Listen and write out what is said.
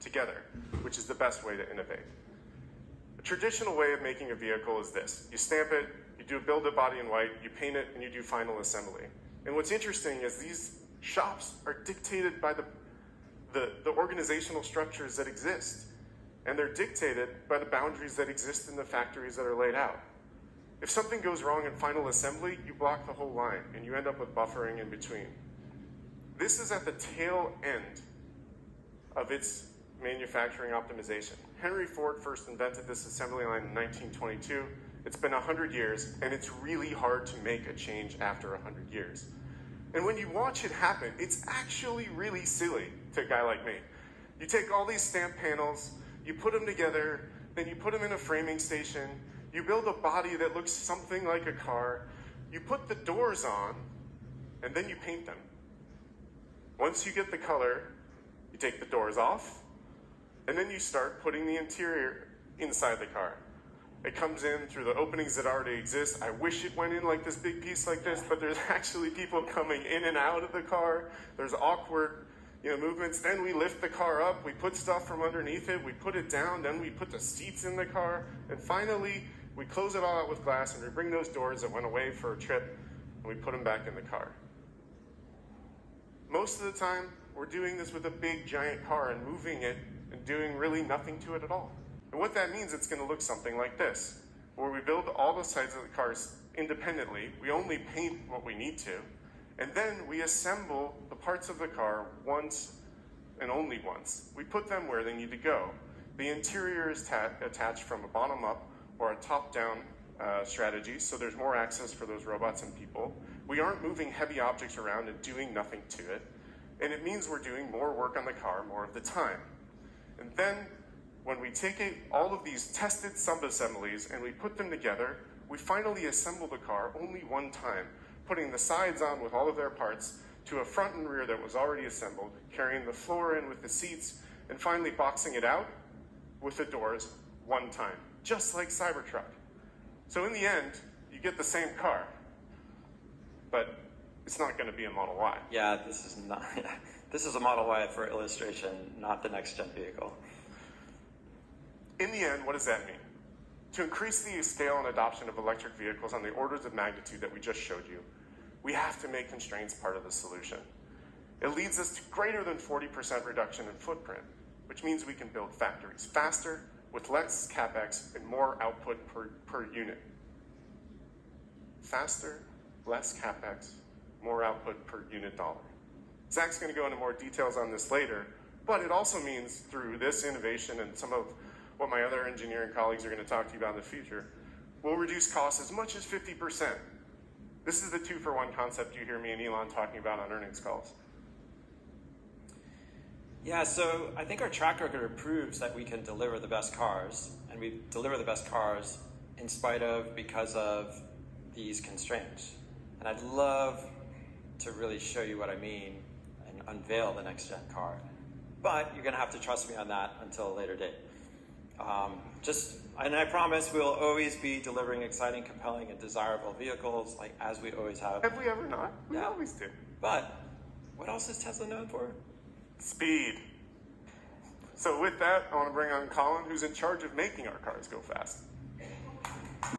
together, which is the best way to innovate. A traditional way of making a vehicle is this. You stamp it, you build a body in white, you paint it, and you do final assembly. And what's interesting is these shops are dictated by the organizational structures that exist. And they're dictated by the boundaries that exist in the factories that are laid out. If something goes wrong in final assembly, you block the whole line, and you end up with buffering in between. This is at the tail end of its manufacturing optimization. Henry Ford first invented this assembly line in 1922. It's been 100 years, and it's really hard to make a change after 100 years. And when you watch it happen, it's actually really silly to a guy like me. You take all these stamp panels, you put them together, then you put them in a framing station, you build a body that looks something like a car, you put the doors on, and then you paint them. Once you get the color, you take the doors off, and then you start putting the interior inside the car. It comes in through the openings that already exist. I wish it went in like this big piece like this, but there's actually people coming in and out of the car. There's awkward movements. Then we lift the car up, we put stuff from underneath it, we put it down, then we put the seats in the car, and finally we close it all out with glass and we bring those doors that went away for a trip and we put them back in the car. Most of the time, we're doing this with a big giant car and moving it and doing really nothing to it at all. And what that means, it's going to look something like this, where we build all the sides of the cars independently, we only paint what we need to, and then we assemble the parts of the car once and only once. We put them where they need to go. The interior is attached from a bottom-up or a top-down strategy, so there's more access for those robots and people. We aren't moving heavy objects around and doing nothing to it, and it means we're doing more work on the car more of the time. And then, when we take all of these tested sub-assemblies and we put them together, we finally assemble the car only one time, putting the sides on with all of their parts to a front and rear that was already assembled, carrying the floor in with the seats, and finally boxing it out with the doors one time, just like Cybertruck. So in the end, you get the same car, but it's not going to be a Model Y. Yeah, this is not. This is a Model Y for illustration, not the next-gen vehicle. In the end, what does that mean? To increase the scale and adoption of electric vehicles on the orders of magnitude that we just showed you, we have to make constraints part of the solution. It leads us to greater than 40% reduction in footprint, which means we can build factories faster, with less CapEx and more output per unit. Faster, less CapEx, more output per unit dollar. Zach's going to go into more details on this later, but it also means through this innovation and some of what my other engineering colleagues are going to talk to you about in the future, we'll reduce costs as much as 50%. This is the 2-for-1 concept you hear me and Elon talking about on earnings calls. Yeah, so I think our track record proves that we can deliver the best cars, and we deliver the best cars in spite of, because of these constraints. And I'd love to really show you what I mean and unveil the next-gen car. But you're going to have to trust me on that until a later date. And I promise we'll always be delivering exciting, compelling, and desirable vehicles, like as we always have. Have we ever not? We always do. But what else is Tesla known for? Speed. So with that, I want to bring on Colin, who's in charge of making our cars go fast.